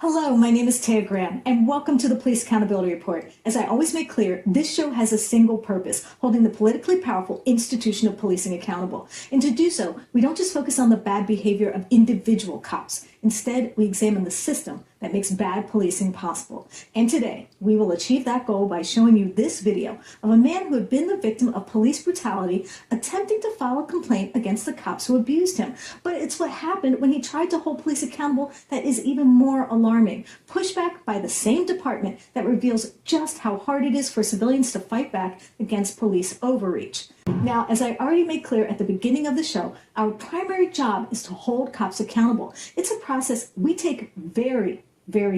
Hello, my name is Taya Graham, and welcome to the Police Accountability Report. As I always make clear, this show has a single purpose, holding the politically powerful institution of policing accountable. And to do so, we don't just focus on the bad behavior of individual cops. Instead, we examine the system that makes bad policing possible. And today, we will achieve that goal by showing you this video of a man who had been the victim of police brutality attempting to file a complaint against the cops who abused him. But it's what happened when he tried to hold police accountable that is even more alarming. Pushback by the same department that reveals just how hard it is for civilians to fight back against police overreach. Now, as I already made clear at the beginning of the show, our primary job is to hold cops accountable. It's a process we take very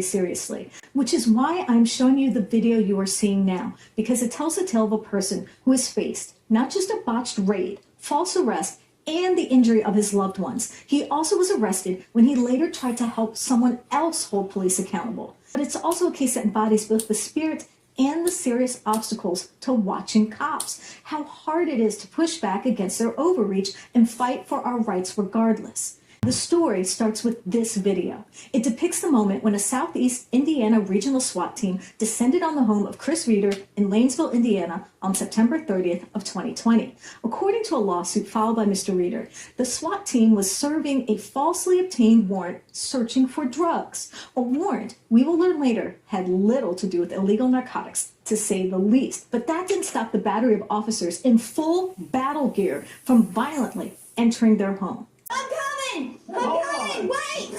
seriously, which is why I'm showing you the video you are seeing now, because it tells the tale of a person who has faced not just a botched raid, false arrest, and the injury of his loved ones. He also was arrested when he later tried to help someone else hold police accountable. But it's also a case that embodies both the spirit and the serious obstacles to watching cops, how hard it is to push back against their overreach and fight for our rights regardless. The story starts with this video. It depicts the moment when a Southeast Indiana regional SWAT team descended on the home of Chris Reeder in Lanesville, Indiana on September 30th of 2020. According to a lawsuit filed by Mr. Reeder, the SWAT team was serving a falsely obtained warrant searching for drugs. A warrant, we will learn later, had little to do with illegal narcotics, to say the least. But that didn't stop the battery of officers in full battle gear from violently entering their home. I'm coming! I'm coming! Wait!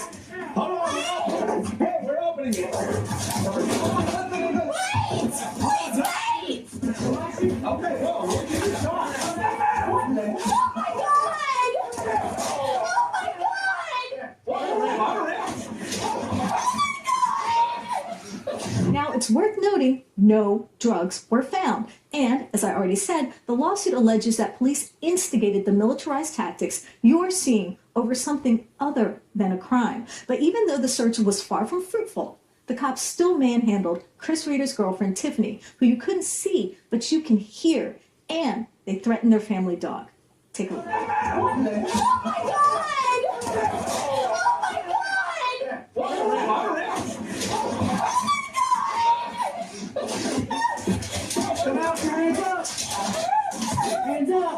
Hold on! Hey, we're opening it! Wait! Wait! Okay, whoa, we'll get it shot! Oh my god! Oh my god! Now, it's worth noting, no drugs were found. And, as I already said, the lawsuit alleges that police instigated the militarized tactics you are seeing over something other than a crime. But even though the search was far from fruitful, the cops still manhandled Chris Reeder's girlfriend, Tiffany, who you couldn't see, but you can hear, and they threatened their family dog. Take a look. Oh my god! Oh my god! Come out, your hands up! Hands up!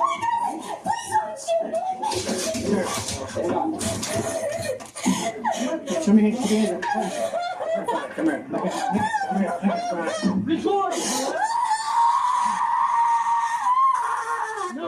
Show me your hands up. Come here. Come here. Record! No.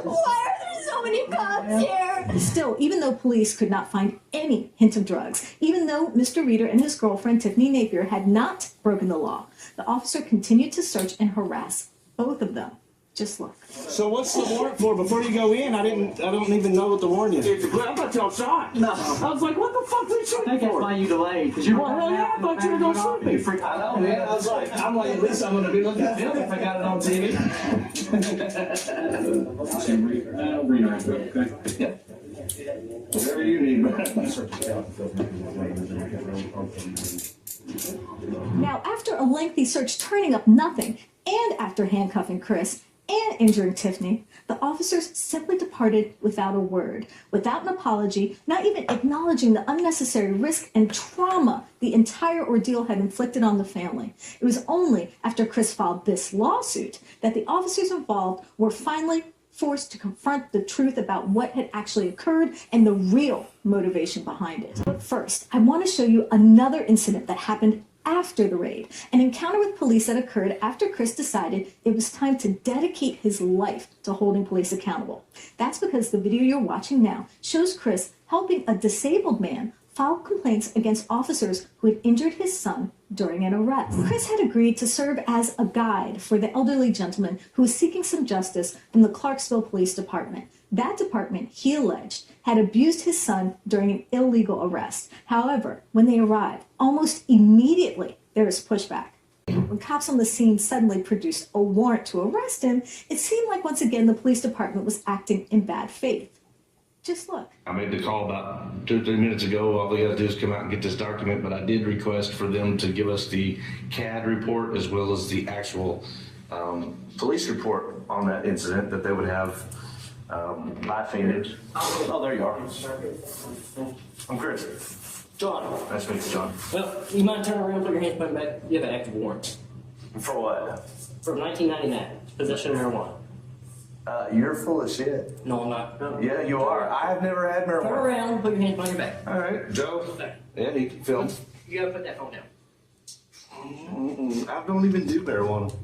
Why are there so many cops here? Still, even though police could not find any hint of drugs, even though Mr. Reeder and his girlfriend Tiffany Napier had not broken the law, the officer continued to search and harass both of them. Just look. So what's the warrant for? Before you go in, I don't even know what the warrant is. I thought y'all shot. No. I was like, what the fuck did you shoot I think that's for? why you delayed, because you were Well, hell yeah, I thought you were gonna shoot me. I know, man. I was like, at least I'm gonna be looking at film if I got it on TV. Yeah. Whatever you need, Now, after a lengthy search turning up nothing, and after handcuffing Chris and injuring Tiffany, the officers simply departed without a word, without an apology, not even acknowledging the unnecessary risk and trauma the entire ordeal had inflicted on the family. It was only after Chris filed this lawsuit that the officers involved were finally forced to confront the truth about what had actually occurred and the real motivation behind it. But first, I want to show you another incident that happened after the raid, an encounter with police that occurred after Chris decided it was time to dedicate his life to holding police accountable. That's because the video you're watching now shows Chris helping a disabled man file complaints against officers who had injured his son during an arrest. Chris had agreed to serve as a guide for the elderly gentleman who was seeking some justice from the Clarksville Police Department. That department, he alleged, had abused his son during an illegal arrest. However, when they arrived, almost immediately there was pushback. When cops on the scene suddenly produced a warrant to arrest him, it seemed like once again the police department was acting in bad faith. Just look. I made the call about 2 or 3 minutes ago. All we got to do is come out and get this document, but I did request for them to give us the CAD report as well as the actual police report on that incident that they would have Hi, Phoenix. Oh, there you are. I'm Chris. John. Nice to meet you, John. Well, you mind turning around, put your hands behind back. You have an active warrant. For what? From 1999. Possession of marijuana. You're full of shit. No, I'm not. No. Yeah, you are. I have never had Turn marijuana. around, put your hands behind your back. All right, Joe. There. Yeah, he can film. You gotta put that phone down. I don't even do marijuana.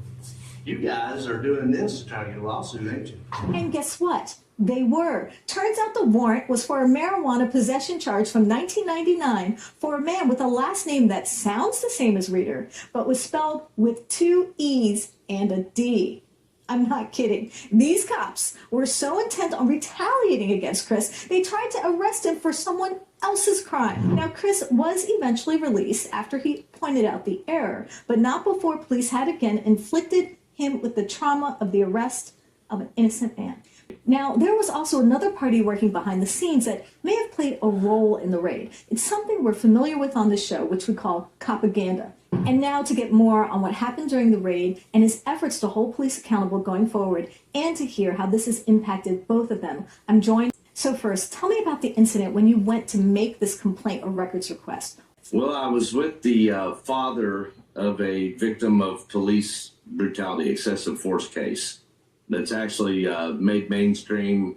You guys are doing this to try to get a lawsuit, ain't you? And guess what? They were. Turns out the warrant was for a marijuana possession charge from 1999 for a man with a last name that sounds the same as Reader, but was spelled with 2 E's and a D. I'm not kidding. These cops were so intent on retaliating against Chris, they tried to arrest him for someone else's crime. Now, Chris was eventually released after he pointed out the error, but not before police had again inflicted him with the trauma of the arrest of an innocent man. Now, there was also another party working behind the scenes that may have played a role in the raid. It's something we're familiar with on the show, which we call propaganda. And now to get more on what happened during the raid and his efforts to hold police accountable going forward and to hear how this has impacted both of them, I'm joined. So first, tell me about the incident when you went to make this complaint or records request. Well, I was with the father of a victim of police brutality, excessive force case that's actually made mainstream.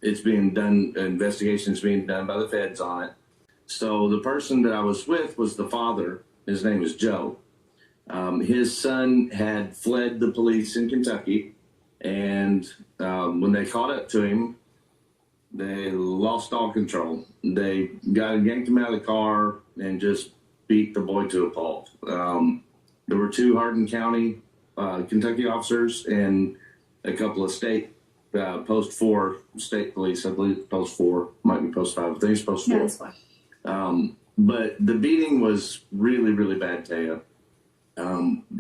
It's being done, investigations being done by the feds on it. So the person that I was with was the father. His name is Joe. His son had fled the police in Kentucky, and when they caught up to him, they lost all control. They yanked him out of the car and just beat the boy to a pulp. There were 2 Hardin County, Kentucky officers and a couple of state, Post 4 state police. I believe Post 4, might be Post 5. I think it's Post 4. No, that's fine. But the beating was really, really bad, Taya.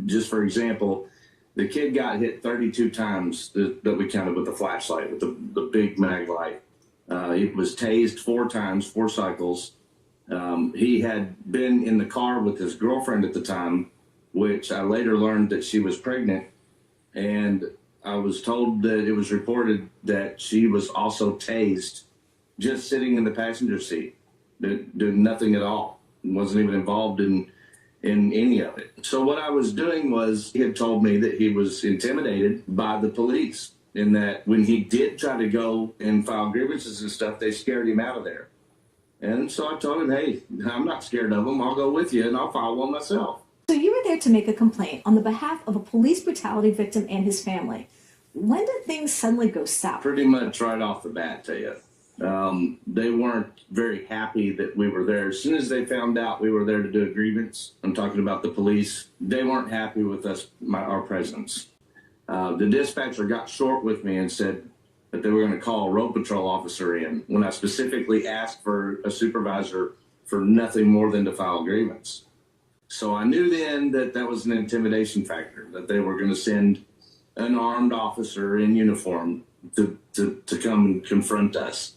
Just for example, the kid got hit 32 times that we counted with the flashlight, with the big mag light. He was tased 4 times, 4 cycles. He had been in the car with his girlfriend at the time, which I later learned that she was pregnant. And I was told that it was reported that she was also tased just sitting in the passenger seat, doing nothing at all. Wasn't even involved in any of it. So what I was doing was, he had told me that he was intimidated by the police, in that when he did try to go and file grievances and stuff, they scared him out of there. And so I told him, hey, I'm not scared of them. I'll go with you and I'll file one myself. So you were there to make a complaint on the behalf of a police brutality victim and his family. When did things suddenly go south? Pretty much right off the bat, tell you. They weren't very happy that we were there. As soon as they found out we were there to do a grievance, I'm talking about the police, they weren't happy with us, our presence. The dispatcher got short with me and said that they were going to call a road patrol officer in, when I specifically asked for a supervisor for nothing more than to file a grievance. So I knew then that that was an intimidation factor, that they were going to send an armed officer in uniform to come and confront us.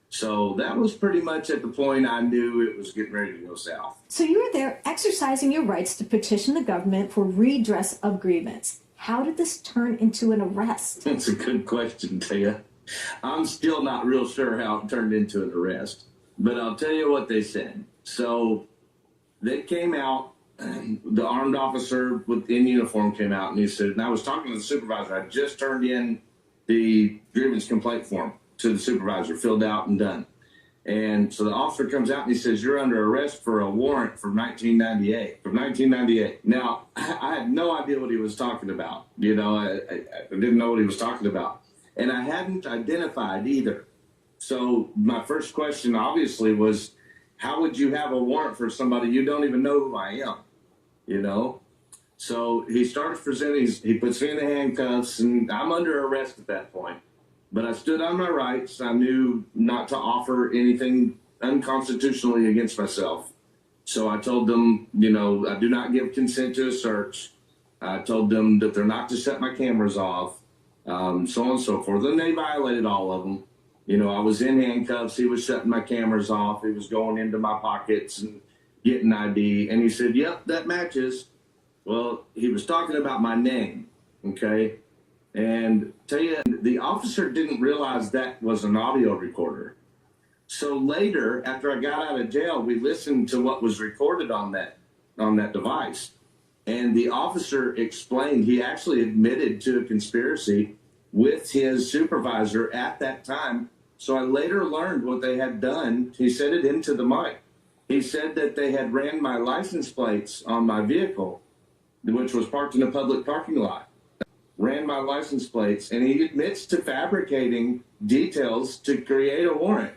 So that was pretty much at the point I knew it was getting ready to go south. So you were there exercising your rights to petition the government for redress of grievance. How did this turn into an arrest? That's a good question, Tia. I'm still not real sure how it turned into an arrest, but I'll tell you what they said. So they came out, the armed officer in uniform came out, and he said, and I was talking to the supervisor, I just turned in the grievance complaint form to the supervisor, filled out and done. And so the officer comes out and he says, you're under arrest for a warrant from 1998. Now, I had no idea what he was talking about. You know, I didn't know what he was talking about. And I hadn't identified either. So my first question obviously was, how would you have a warrant for somebody you don't even know who I am? You know? So he starts presenting, he puts me in the handcuffs, and I'm under arrest at that point. But I stood on my rights. I knew not to offer anything unconstitutionally against myself. So I told them, you know, I do not give consent to a search. I told them that they're not to shut my cameras off, so on and so forth. And they violated all of them. You know, I was in handcuffs. He was shutting my cameras off. He was going into my pockets and getting ID. And he said, yep, that matches. Well, he was talking about my name, okay? And tell you, the officer didn't realize that was an audio recorder. So later, after I got out of jail, we listened to what was recorded on that device. And the officer explained he actually admitted to a conspiracy with his supervisor at that time. So I later learned what they had done. He said it into the mic. He said that they had ran my license plates on my vehicle, which was parked in a public parking lot. Ran my license plates, and he admits to fabricating details to create a warrant,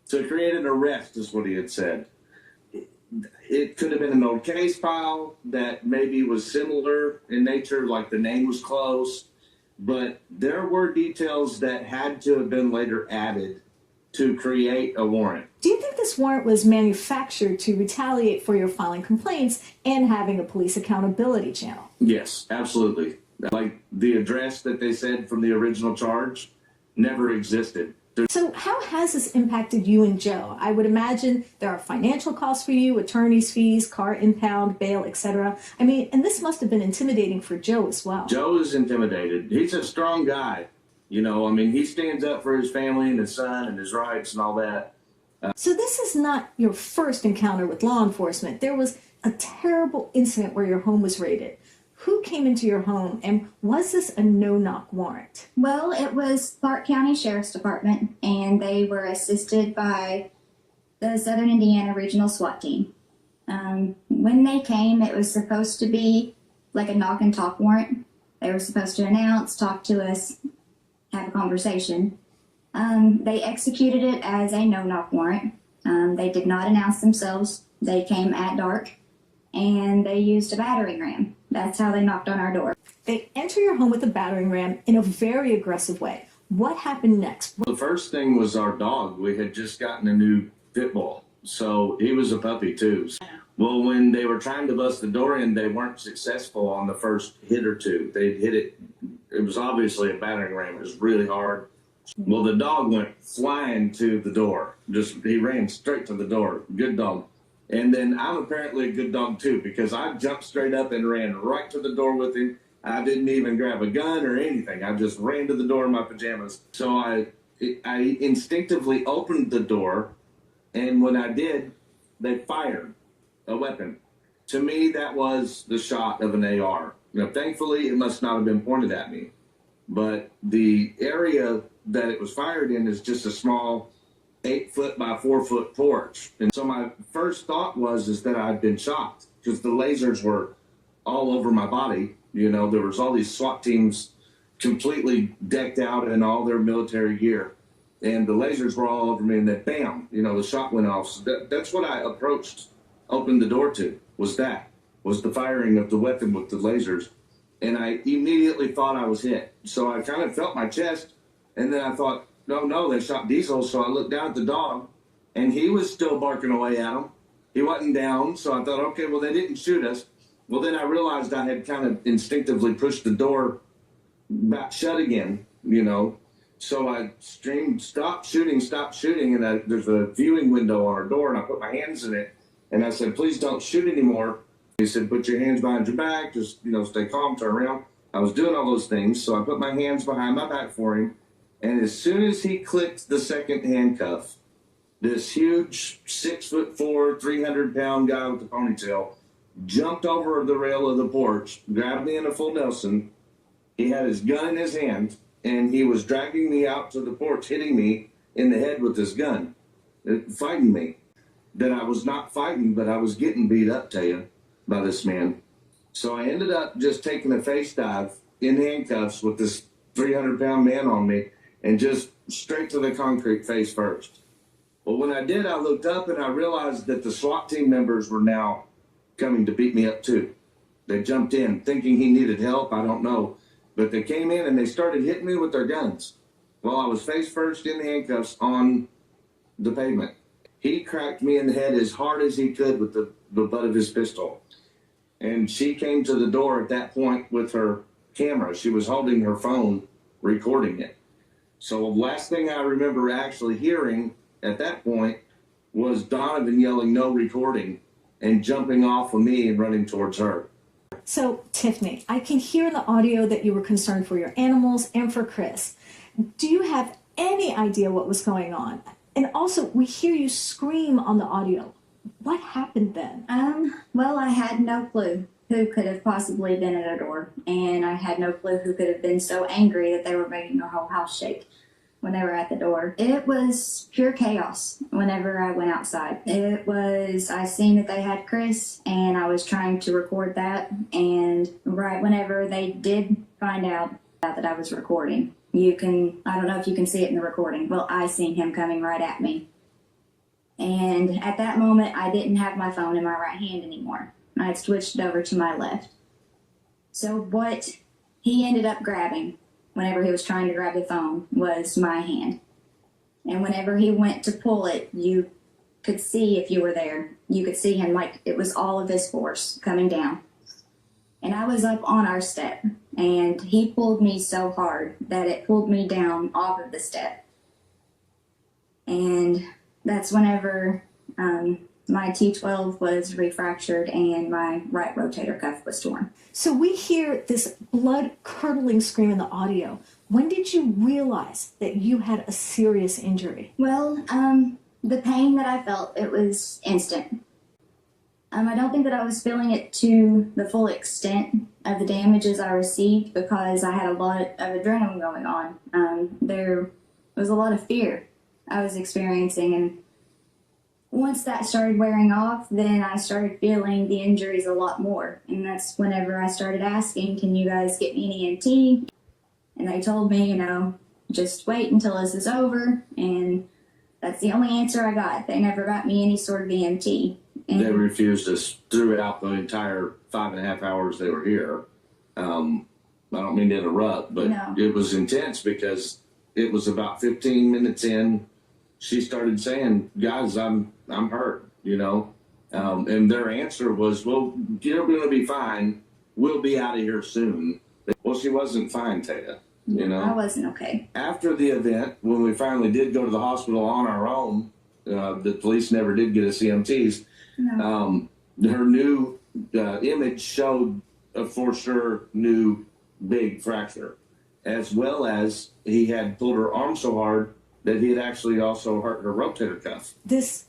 to create an arrest, is what he had said. It could have been an old case file that maybe was similar in nature, like the name was close, but there were details that had to have been later added to create a warrant. Do you think this warrant was manufactured to retaliate for your filing complaints and having a police accountability channel? Yes, absolutely. Like the address that they said from the original charge never existed. So how has this impacted you and Joe? I would imagine there are financial costs for you, attorney's fees, car impound, bail, etc. I mean, and this must have been intimidating for Joe as well. Joe is intimidated. He's a strong guy. You know, I mean, he stands up for his family and his son and his rights and all that. So this is not your first encounter with law enforcement. There was a terrible incident where your home was raided. Who came into your home, and was this a no-knock warrant? Well, it was Clark County Sheriff's Department, and they were assisted by the Southern Indiana Regional SWAT Team. When they came, it was supposed to be like a knock and talk warrant. They were supposed to announce, talk to us, have a conversation. They executed it as a no-knock warrant. They did not announce themselves. They came at dark, and they used a battering ram. That's how they knocked on our door. They enter your home with a battering ram in a very aggressive way. What happened next? The first thing was our dog. We had just gotten a new pit bull, so he was a puppy too. Well, when they were trying to bust the door in, they weren't successful on the first hit or two. They hit it. It was obviously a battering ram. It was really hard. Well, the dog went flying to the door. He ran straight to the door. Good dog. And then I'm apparently a good dog too, because I jumped straight up and ran right to the door with him. I didn't even grab a gun or anything. I just ran to the door in my pajamas. So I instinctively opened the door, and when I did, they fired a weapon. To me, that was the shot of an AR. Now, thankfully, it must not have been pointed at me, but the area that it was fired in is just a small 8-foot by 4-foot porch. And so my first thought is that I'd been shot, because the lasers were all over my body. You know, there was all these SWAT teams completely decked out in all their military gear, and the lasers were all over me, and then bam, you know, the shot went off. So that's what I opened the door to, was the firing of the weapon with the lasers. And I immediately thought I was hit. So I kind of felt my chest, and then I thought, no, they shot Diesel. So I looked down at the dog, and he was still barking away at him. He wasn't down, so I thought, okay, well, they didn't shoot us. Well, then I realized I had kind of instinctively pushed the door back shut again, you know. So I screamed, stop shooting, and there's a viewing window on our door, and I put my hands in it, and I said, please don't shoot anymore. He said, put your hands behind your back, just, you know, stay calm, turn around. I was doing all those things, so I put my hands behind my back for him. And as soon as he clicked the second handcuff, this huge 6'4", 300-pound guy with the ponytail jumped over the rail of the porch, grabbed me in a full Nelson. He had his gun in his hand, and he was dragging me out to the porch, hitting me in the head with his gun, fighting me. That I was not fighting, but I was getting beat up, tell you, by this man. So I ended up just taking a face dive in handcuffs with this 300-pound man on me, and just straight to the concrete face first. Well, when I did, I looked up and I realized that the SWAT team members were now coming to beat me up too. They jumped in thinking he needed help, I don't know. But they came in and they started hitting me with their guns while I was face first in handcuffs on the pavement. He cracked me in the head as hard as he could with the butt of his pistol. And she came to the door at that point with her camera. She was holding her phone, recording it. So the last thing I remember actually hearing at that point was Donovan yelling, no recording, and jumping off of me and running towards her. So, Tiffany, I can hear in the audio that you were concerned for your animals and for Chris. Do you have any idea what was going on? And also, we hear you scream on the audio. What happened then? Well, I had no clue who could have possibly been at our door, and I had no clue who could have been so angry that they were making our whole house shake when they were at the door. It was pure chaos whenever I went outside. I seen that they had Chris, and I was trying to record that, and right whenever they did find out that I was recording, I don't know if you can see it in the recording, well, I seen him coming right at me. And at that moment, I didn't have my phone in my right hand anymore. I had switched it over to my left. So what he ended up grabbing whenever he was trying to grab the phone was my hand. And whenever he went to pull it, you could see, if you were there, you could see him like it was all of his force coming down. And I was up on our step, and he pulled me so hard that it pulled me down off of the step. And that's whenever my T12 was refractured and my right rotator cuff was torn. So we hear this blood-curdling scream in the audio. When did you realize that you had a serious injury? Well, the pain that I felt, it was instant. I don't think that I was feeling it to the full extent of the damages I received because I had a lot of adrenaline going on. There was a lot of fear I was experiencing, and once that started wearing off, then I started feeling the injuries a lot more. And that's whenever I started asking, can you guys get me an EMT? And they told me, just wait until this is over. And that's the only answer I got. They never got me any sort of EMT. And They refused us throughout the entire 5.5 hours they were here. I don't mean to interrupt, but No. It was intense because it was about 15 minutes in. She started saying, guys, I'm hurt, and their answer was, well, you're going to be fine. We'll be out of here soon. Well, she wasn't fine, Taya, I wasn't okay. After the event, when we finally did go to the hospital on our own, the police never did get us EMTs. No. Her new image showed a for sure new big fracture, as well as he had pulled her arm so hard that he had actually also hurt her rotator cuff. This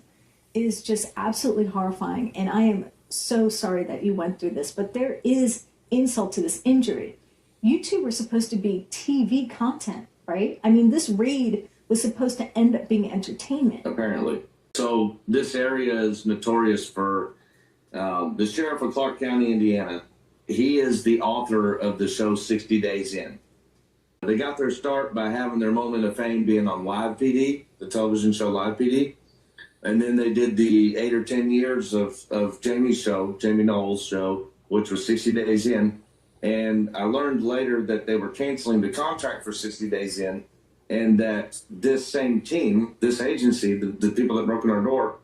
is just absolutely horrifying, and I am so sorry that you went through this, but there is insult to this injury. You two were supposed to be TV content, right? I mean, this raid was supposed to end up being entertainment. Apparently. So this area is notorious for the sheriff of Clark County, Indiana. He is the author of the show 60 Days In. They got their start by having their moment of fame being on Live PD, the television show Live PD. And then they did the 8 or 10 years of Jamie Knowles' show, which was 60 Days In. And I learned later that they were canceling the contract for 60 Days In, and that this same team, this agency, the people that broke in our door,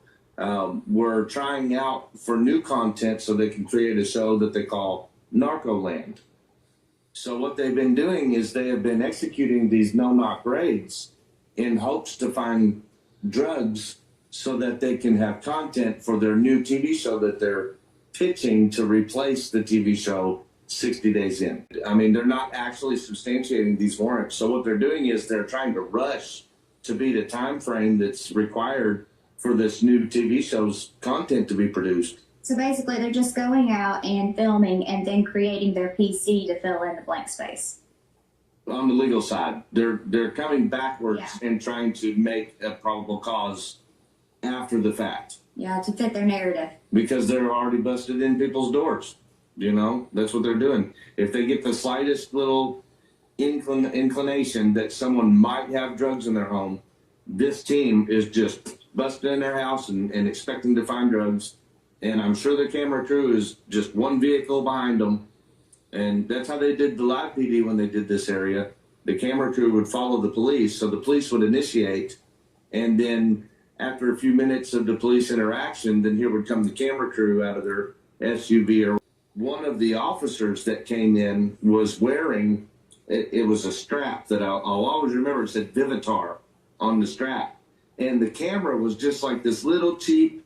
were trying out for new content so they can create a show that they call Narcoland. So what they've been doing is they have been executing these no-knock raids in hopes to find drugs so that they can have content for their new TV show that they're pitching to replace the TV show 60 Days In. I mean, they're not actually substantiating these warrants. So what they're doing is they're trying to rush to beat a time frame that's required for this new TV show's content to be produced. So basically, they're just going out and filming and then creating their PC to fill in the blank space. On the legal side, they're coming backwards Yeah. and trying to make a probable cause after the fact. Yeah, to fit their narrative. Because they're already busted in people's doors. That's what they're doing. If they get the slightest little inclination that someone might have drugs in their home, this team is just busting in their house and expecting to find drugs. And I'm sure the camera crew is just one vehicle behind them. And that's how they did the Live PD when they did this area. The camera crew would follow the police, so the police would initiate. And then after a few minutes of the police interaction, then here would come the camera crew out of their SUV. Or one of the officers that came in was wearing, it was a strap that I'll always remember. It said Vivitar on the strap. And the camera was just like this little cheap,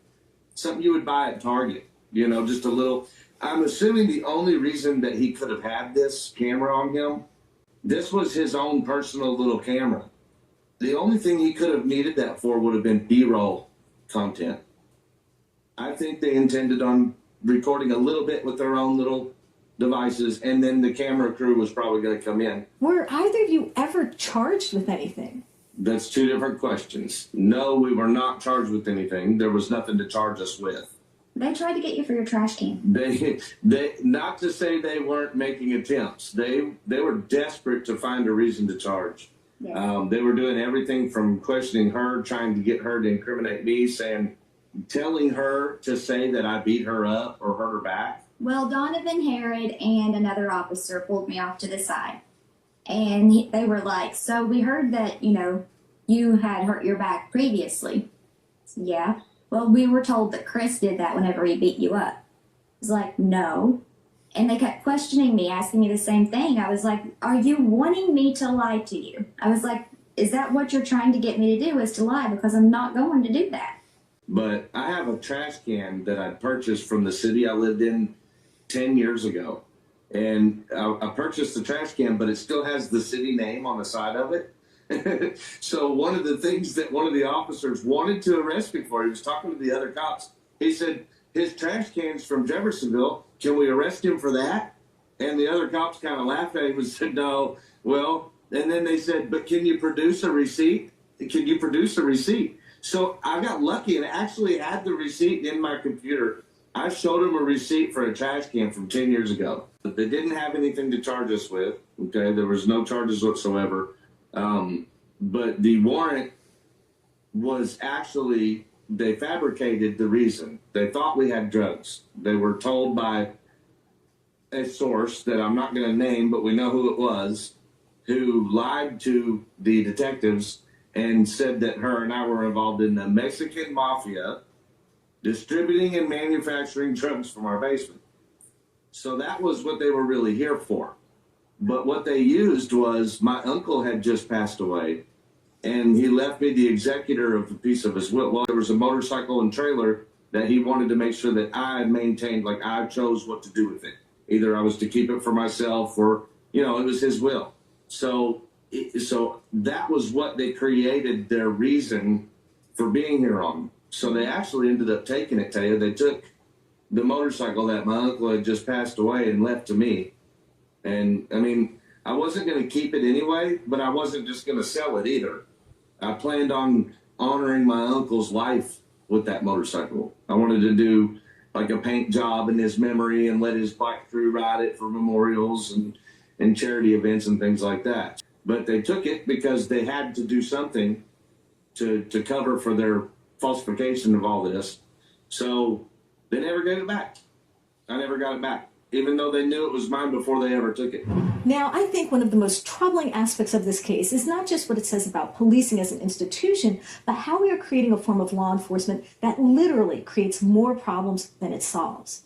something you would buy at Target, just a little I'm assuming the only reason that he could have had this camera on him, this was his own personal little camera. The only thing he could have needed that for would have been B-roll content. I think they intended on recording a little bit with their own little devices, and then the camera crew was probably going to come in. Were either of you ever charged with anything? That's two different questions. No, we were not charged with anything. There was nothing to charge us with. They tried to get you for your trash can. They not to say they weren't making attempts. They were desperate to find a reason to charge. Yes. They were doing everything from questioning her, trying to get her to incriminate me, telling her to say that I beat her up or hurt her back. Well, Donovan Herod and another officer pulled me off to the side. And they were like, so we heard that, you had hurt your back previously. Yeah. Well, we were told that Chris did that whenever he beat you up. I was like, no. And they kept questioning me, asking me the same thing. I was like, are you wanting me to lie to you? I was like, is that what you're trying to get me to do, is to lie? Because I'm not going to do that. But I have a trash can that I purchased from the city I lived in 10 years ago. And I purchased the trash can, but it still has the city name on the side of it. So one of the things that one of the officers wanted to arrest me for, he was talking to the other cops. He said, his trash can's from Jeffersonville. Can we arrest him for that? And the other cops kind of laughed at him and said, no. Well, and then they said, but can you produce a receipt? Can you produce a receipt? So I got lucky and actually had the receipt in my computer. I showed them a receipt for a trash can from 10 years ago. But they didn't have anything to charge us with. Okay, there was no charges whatsoever. But the warrant was actually, they fabricated the reason. They thought we had drugs. They were told by a source that I'm not going to name, but we know who it was, who lied to the detectives and said that her and I were involved in the Mexican mafia distributing and manufacturing drugs from our basement. So that was what they were really here for. But what they used was, my uncle had just passed away, and he left me the executor of a piece of his will. Well, there was a motorcycle and trailer that he wanted to make sure that I maintained, like I chose what to do with it. Either I was to keep it for myself or, it was his will. So that was what they created their reason for being here on. So they actually ended up taking it, Taya. They took the motorcycle that my uncle had just passed away and left to me. And, I wasn't going to keep it anyway, but I wasn't just going to sell it either. I planned on honoring my uncle's life with that motorcycle. I wanted to do like a paint job in his memory and let his bike crew ride it for memorials and charity events and things like that. But they took it because they had to do something to cover for their falsification of all this. So they never gave it back. I never got it back, even though they knew it was mine before they ever took it. Now, I think one of the most troubling aspects of this case is not just what it says about policing as an institution, but how we are creating a form of law enforcement that literally creates more problems than it solves.